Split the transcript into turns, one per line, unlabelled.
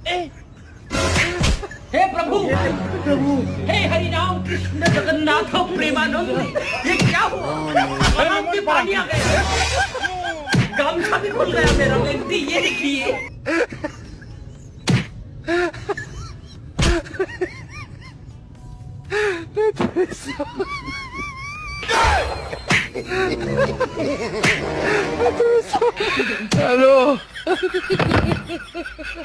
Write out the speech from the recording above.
ए, हे प्रभु, हे हरि राम कृष्ण जगन्नाथ प्रेमानंद, ये क्या हुआ? आराम से पानी आ गया, गामछा भी खुल गया मेरा व्यक्ति, ये देखिए।
Aló.